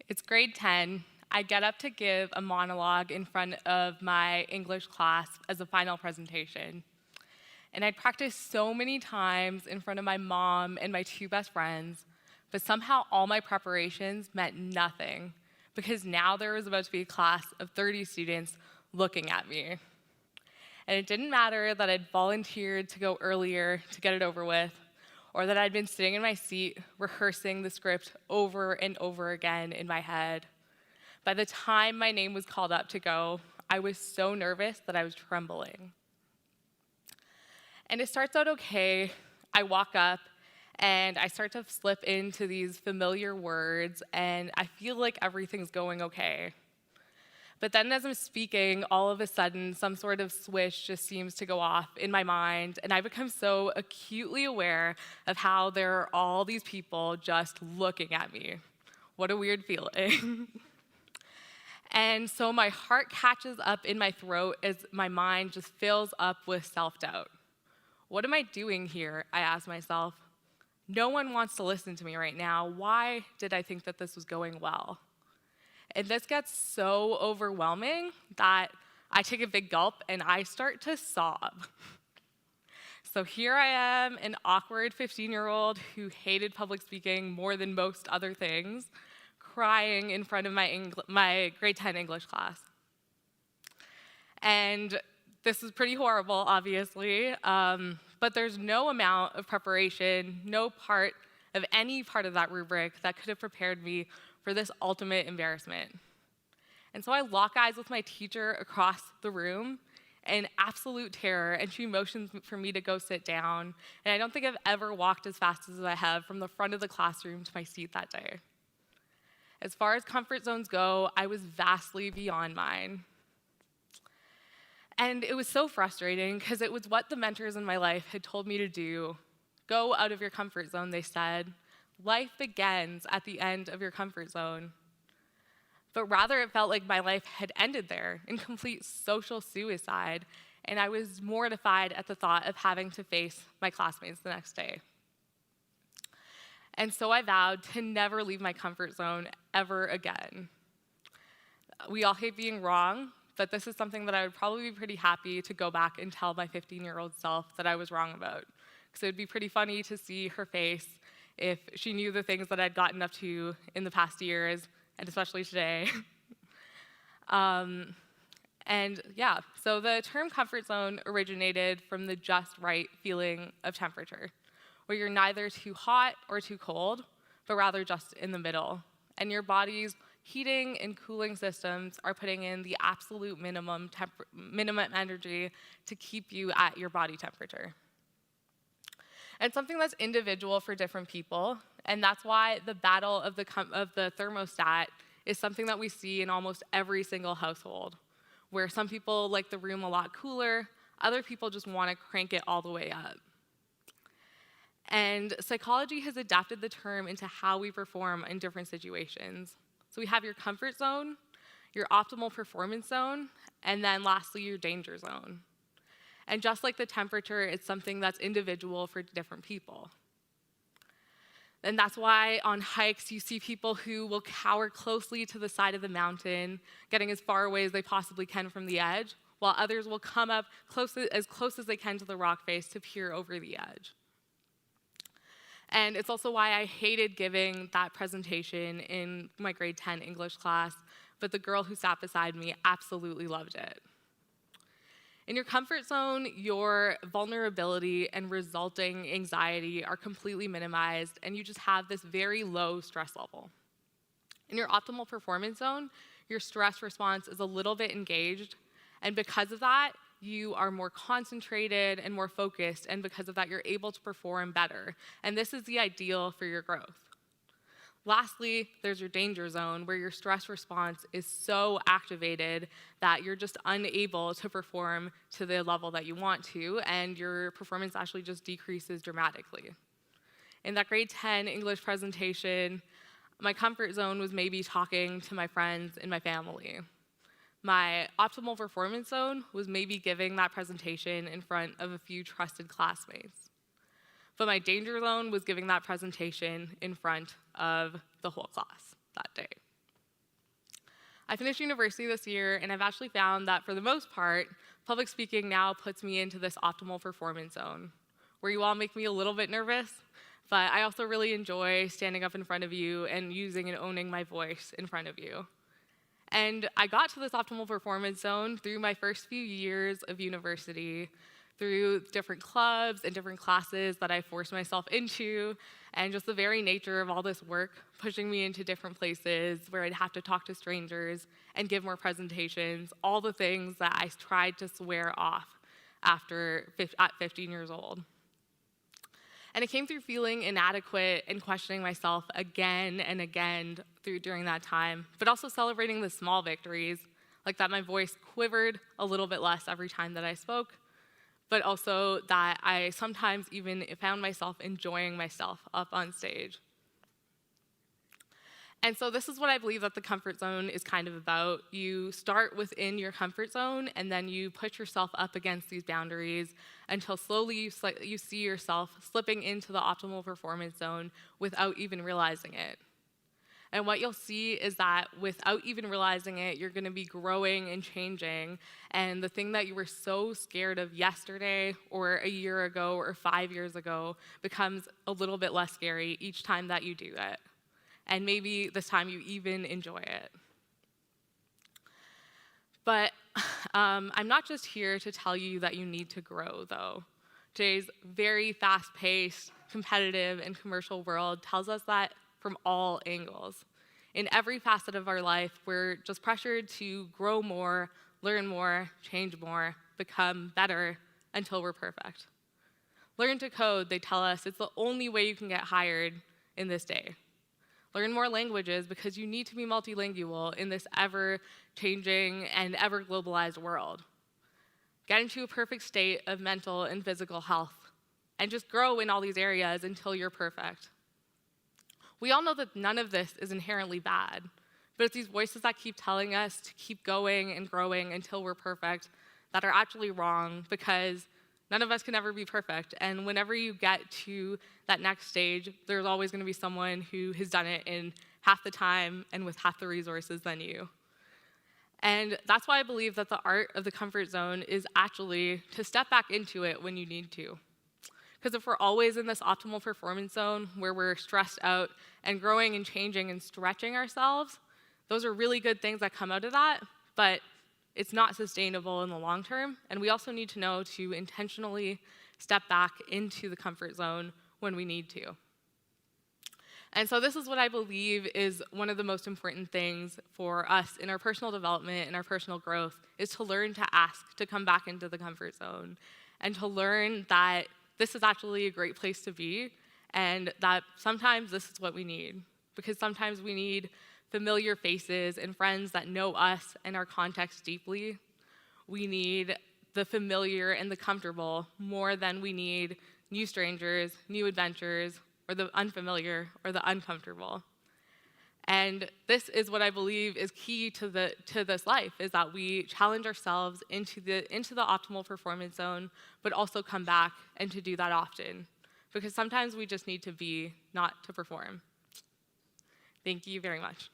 It's grade 10. I get up to give a monologue in front of my English class as a final presentation. And I'd practiced so many times in front of my mom and my two best friends, but somehow all my preparations meant nothing because now there was about to be a class of 30 students looking at me. And it didn't matter that I'd volunteered to go earlier to get it over with, or that I'd been sitting in my seat rehearsing the script over and over again in my head. By the time my name was called up to go, I was so nervous that I was trembling. And it starts out okay. I walk up and I start to slip into these familiar words, and I feel like everything's going okay. But then as I'm speaking, all of a sudden, some sort of switch just seems to go off in my mind, and I become so acutely aware of how there are all these people just looking at me. What a weird feeling. And so my heart catches up in my throat as my mind just fills up with self-doubt. What am I doing here? I ask myself. No one wants to listen to me right now. Why did I think that this was going well? And this gets so overwhelming that I take a big gulp and I start to sob. So here I am, an awkward 15-year-old who hated public speaking more than most other things, crying in front of my grade 10 English class. And this is pretty horrible, obviously, but there's no amount of preparation, no part of any part of that rubric that could have prepared me for this ultimate embarrassment. And so I lock eyes with my teacher across the room in absolute terror, and she motions for me to go sit down. And I don't think I've ever walked as fast as I have from the front of the classroom to my seat that day. As far as comfort zones go, I was vastly beyond mine. And it was so frustrating because it was what the mentors in my life had told me to do. Go out of your comfort zone, they said. Life begins at the end of your comfort zone. But rather, it felt like my life had ended there in complete social suicide, and I was mortified at the thought of having to face my classmates the next day. And so I vowed to never leave my comfort zone ever again. We all hate being wrong, but this is something that I would probably be pretty happy to go back and tell my 15-year-old self that I was wrong about. Because it would be pretty funny to see her face if she knew the things that I'd gotten up to in the past years, and especially today. So the term comfort zone originated from the just right feeling of temperature, where you're neither too hot or too cold, but rather just in the middle. And your body's heating and cooling systems are putting in the absolute minimum energy to keep you at your body temperature. And something that's individual for different people, and that's why the battle of the thermostat is something that we see in almost every single household, where some people like the room a lot cooler, other people just want to crank it all the way up. And psychology has adapted the term into how we perform in different situations. So we have your comfort zone, your optimal performance zone, and then lastly, your danger zone. And just like the temperature, it's something that's individual for different people. And that's why on hikes, you see people who will cower closely to the side of the mountain, getting as far away as they possibly can from the edge, while others will come up as close as they can to the rock face to peer over the edge. And it's also why I hated giving that presentation in my grade 10 English class, but the girl who sat beside me absolutely loved it. In your comfort zone, your vulnerability and resulting anxiety are completely minimized, and you just have this very low stress level. In your optimal performance zone, your stress response is a little bit engaged, and because of that, you are more concentrated and more focused, and because of that, you're able to perform better. And this is the ideal for your growth. Lastly, there's your danger zone, where your stress response is so activated that you're just unable to perform to the level that you want to, and your performance actually just decreases dramatically. In that grade 10 English presentation, my comfort zone was maybe talking to my friends and my family. My optimal performance zone was maybe giving that presentation in front of a few trusted classmates. But my danger zone was giving that presentation in front of the whole class that day. I finished university this year, and I've actually found that for the most part, public speaking now puts me into this optimal performance zone, where you all make me a little bit nervous, but I also really enjoy standing up in front of you and using and owning my voice in front of you. And I got to this optimal performance zone through my first few years of university, through different clubs and different classes that I forced myself into, and just the very nature of all this work pushing me into different places where I'd have to talk to strangers and give more presentations, all the things that I tried to swear off at 15 years old. And it came through feeling inadequate and questioning myself again and again during that time, but also celebrating the small victories, like that my voice quivered a little bit less every time that I spoke, but also that I sometimes even found myself enjoying myself up on stage. And so this is what I believe that the comfort zone is kind of about. You start within your comfort zone, and then you push yourself up against these boundaries until slowly you see yourself slipping into the optimal performance zone without even realizing it. And what you'll see is that without even realizing it, you're going to be growing and changing. And the thing that you were so scared of yesterday or a year ago or 5 years ago becomes a little bit less scary each time that you do it. And maybe this time you even enjoy it. But I'm not just here to tell you that you need to grow, though. Today's very fast-paced, competitive, and commercial world tells us that from all angles. In every facet of our life, we're just pressured to grow more, learn more, change more, become better until we're perfect. Learn to code, they tell us, it's the only way you can get hired in this day. Learn more languages because you need to be multilingual in this ever-changing and ever-globalized world. Get into a perfect state of mental and physical health, and just grow in all these areas until you're perfect. We all know that none of this is inherently bad, but it's these voices that keep telling us to keep going and growing until we're perfect that are actually wrong, because none of us can ever be perfect. And whenever you get to that next stage, there's always going to be someone who has done it in half the time and with half the resources than you. And that's why I believe that the art of the comfort zone is actually to step back into it when you need to. Because if we're always in this optimal performance zone where we're stressed out and growing and changing and stretching ourselves, those are really good things that come out of that, but it's not sustainable in the long term. And we also need to know to intentionally step back into the comfort zone when we need to. And so this is what I believe is one of the most important things for us in our personal development and our personal growth, is to learn to ask to come back into the comfort zone and to learn that this is actually a great place to be, and that sometimes this is what we need. Because sometimes we need familiar faces and friends that know us and our context deeply. We need the familiar and the comfortable more than we need new strangers, new adventures, or the unfamiliar or the uncomfortable. And this is what I believe is key to this life, is that we challenge ourselves into the optimal performance zone, but also come back, and to do that often. Because sometimes we just need to be, not to perform. Thank you very much.